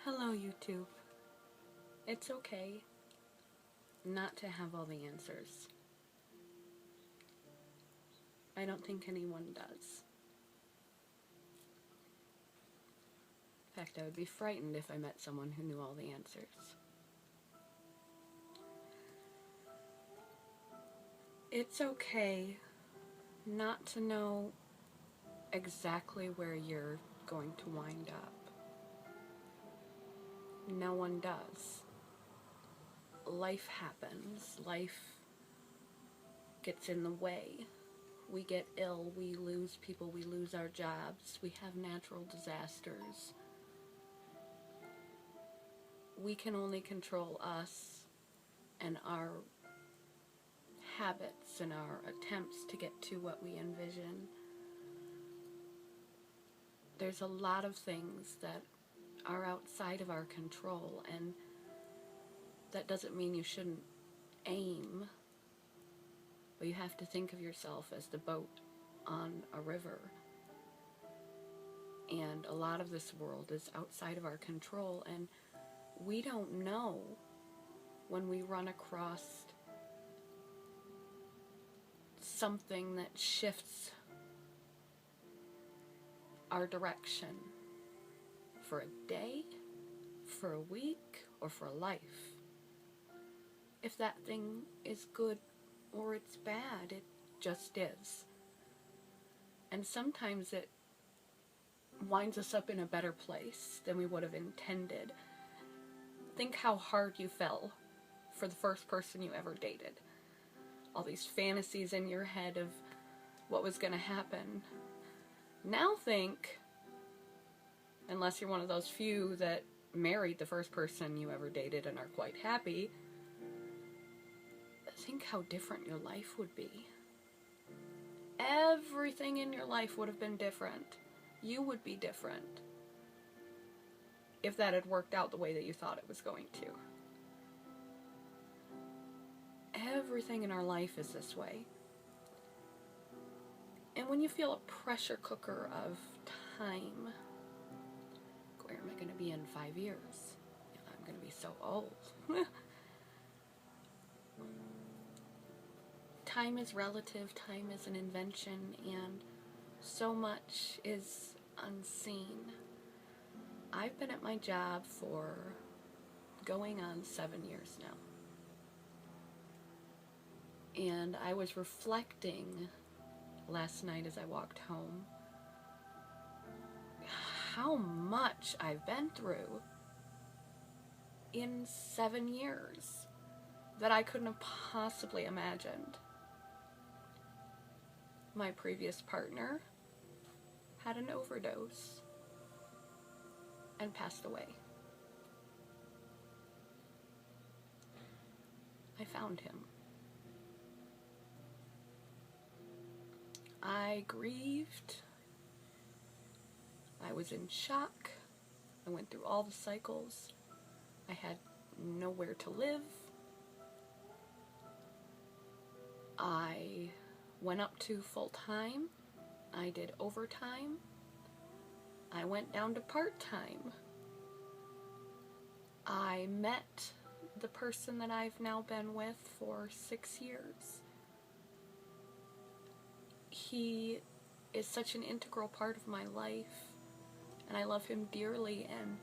Hello, YouTube. It's okay not to have all the answers. I don't think anyone does. In fact, I would be frightened if I met someone who knew all the answers. It's okay not to know exactly where you're going to wind up. No one does. Life happens. Life gets in the way. We get ill, we lose people, we lose our jobs, we have natural disasters. We can only control us and our habits and our attempts to get to what we envision. There's a lot of things that are outside of our control, and that doesn't mean you shouldn't aim, but you have to think of yourself as the boat on a river. And a lot of this world is outside of our control, and we don't know when we run across something that shifts our direction for a day, for a week, or for a life. If that thing is good or it's bad, it just is. And sometimes it winds us up in a better place than we would have intended. Think how hard you fell for the first person you ever dated. All these fantasies in your head of what was going to happen. Now think, unless you're one of those few that married the first person you ever dated and are quite happy, think how different your life would be. Everything in your life would have been different. You would be different if that had worked out the way that you thought it was going to. Everything in our life is this way. And when you feel a pressure cooker of time, where am I going to be in 5 years? I'm going to be so old. Time is relative, time is an invention, and so much is unseen. I've been at my job for going on 7 years now. And I was reflecting last night as I walked home how much I've been through in 7 years that I couldn't have possibly imagined. My previous partner had an overdose and passed away. I found him. I grieved. I was in shock. I went through all the cycles. I had nowhere to live. I went up to full-time. I did overtime. I went down to part-time. I met the person that I've now been with for 6 years. He is such an integral part of my life, and I love him dearly, and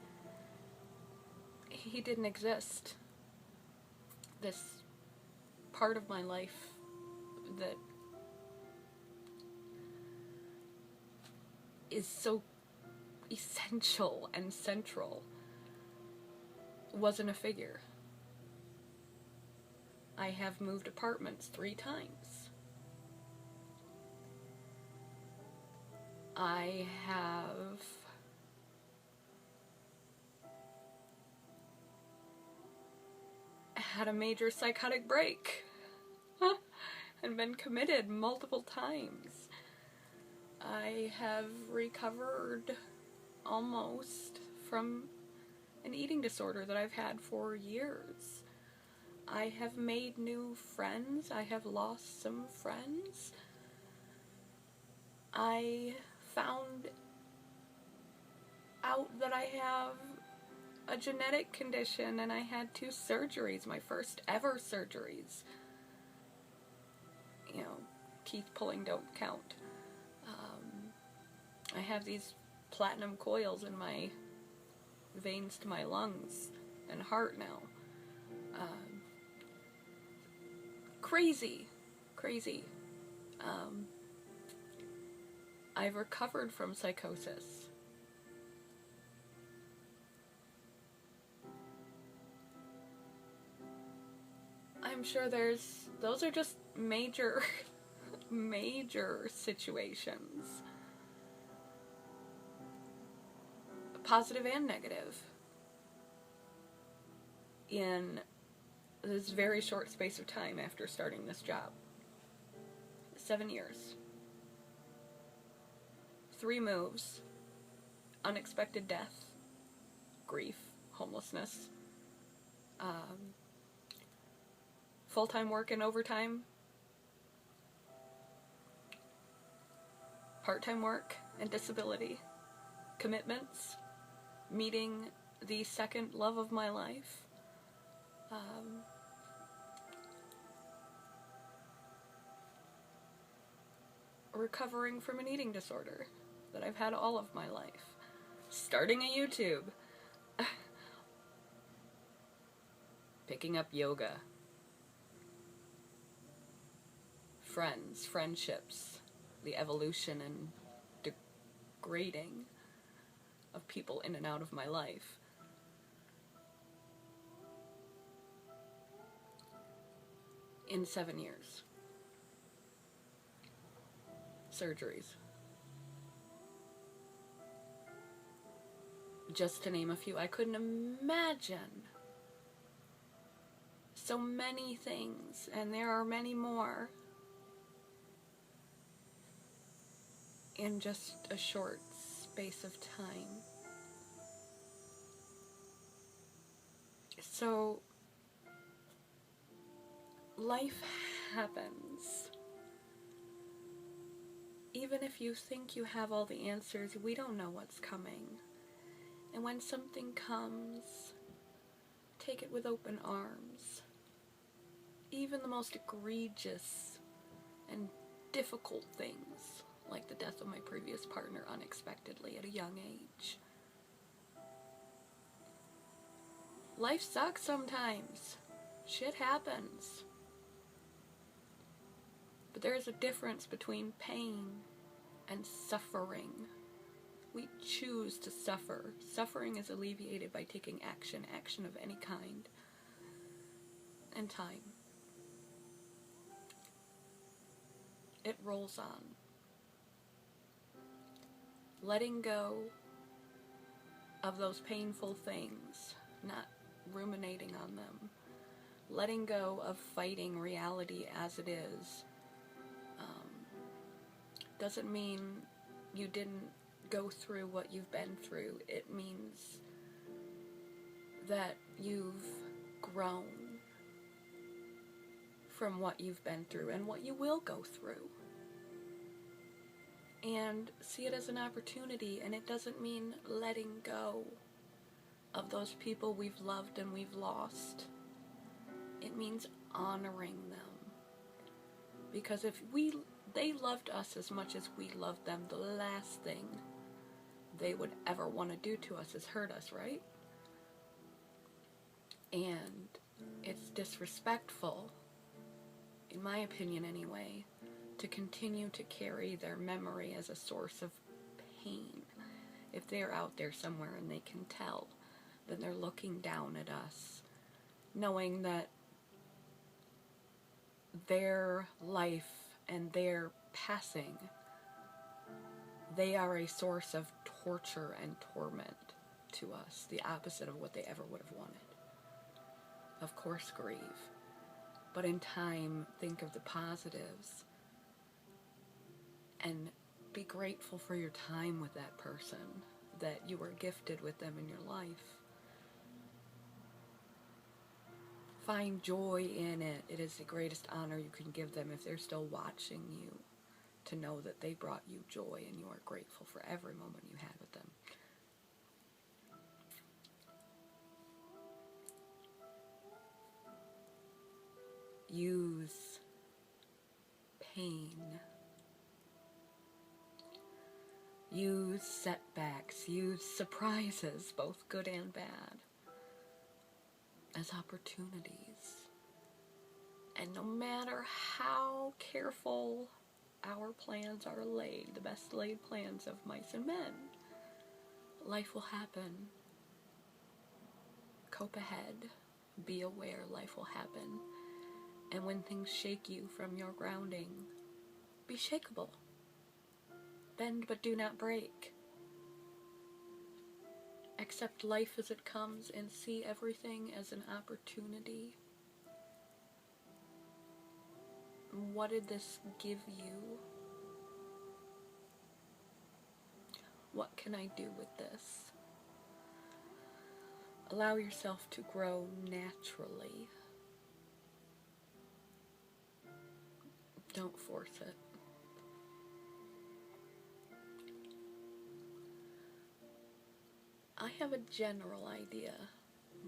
he didn't exist. This part of my life that is so essential and central wasn't a figure. I have moved apartments 3 times. I have had a major psychotic break and been committed multiple times. I have recovered almost from an eating disorder that I've had for years. I have made new friends. I have lost some friends. I found out that I have a genetic condition, and I had 2 surgeries, my first ever surgeries. You know, teeth pulling don't count. I have these platinum coils in my veins to my lungs and heart now. Crazy. I've recovered from psychosis. I'm sure those are just major situations. Positive and negative. In this very short space of time after starting this job. 7 years. 3 moves. Unexpected death. Grief. Homelessness. Full-time work and overtime. Part-time work and disability. Commitments. Meeting the second love of my life. Recovering from an eating disorder that I've had all of my life. Starting a YouTube. Picking up yoga. Friends, friendships, the evolution and degrading of people in and out of my life. In 7 years. Surgeries. Just to name a few. I couldn't imagine so many things, and there are many more, in just a short space of time. So, life happens. Even if you think you have all the answers, we don't know what's coming. And when something comes, take it with open arms. Even the most egregious and difficult things, like the death of my previous partner unexpectedly at a young age. Life sucks sometimes. Shit happens. But there is a difference between pain and suffering. We choose to suffer. Suffering is alleviated by taking action of any kind, and time. It rolls on. Letting go of those painful things, not ruminating on them. Letting go of fighting reality as it is. Doesn't mean you didn't go through what you've been through. It means that you've grown from what you've been through and what you will go through. And see it as an opportunity, and it doesn't mean letting go of those people we've loved and we've lost. It means honoring them. Because if they loved us as much as we loved them, the last thing they would ever want to do to us is hurt us, right? And it's disrespectful, in my opinion anyway, to continue to carry their memory as a source of pain. If they're out there somewhere and they can tell, then they're looking down at us, knowing that their life and their passing, they are a source of torture and torment to us, the opposite of what they ever would have wanted. Of course, grieve, but in time, think of the positives and be grateful for your time with that person, that you were gifted with them in your life. Find joy in it. It is the greatest honor you can give them if they're still watching you, to know that they brought you joy and you are grateful for every moment you had with them. pain. Use setbacks, use surprises, both good and bad, as opportunities. And no matter how careful our plans are laid, the best laid plans of mice and men, life will happen. Cope ahead. Be aware life will happen. And when things shake you from your grounding, be shakeable. Bend but do not break. Accept life as it comes and see everything as an opportunity. What did this give you? What can I do with this? Allow yourself to grow naturally. Don't force it. I have a general idea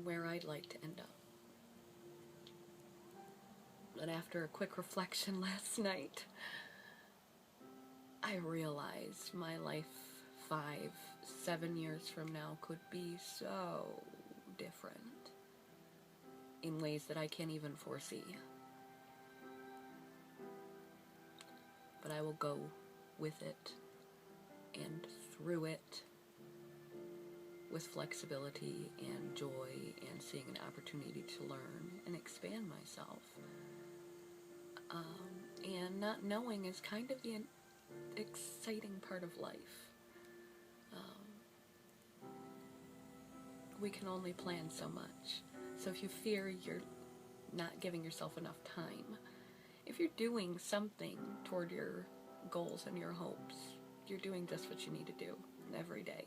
where I'd like to end up. But after a quick reflection last night, I realized my life 5-7 years from now could be so different in ways that I can't even foresee. But I will go with it and through it with flexibility and joy and seeing an opportunity to learn and expand myself. And not knowing is kind of the exciting part of life. We can only plan so much. So if you fear you're not giving yourself enough time, if you're doing something toward your goals and your hopes, you're doing just what you need to do every day.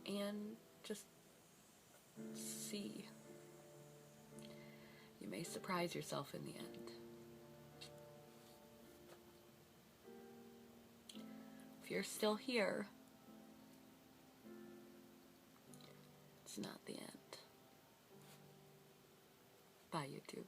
And just see. You may surprise yourself in the end. If you're still here, it's not the end. Bye, YouTube.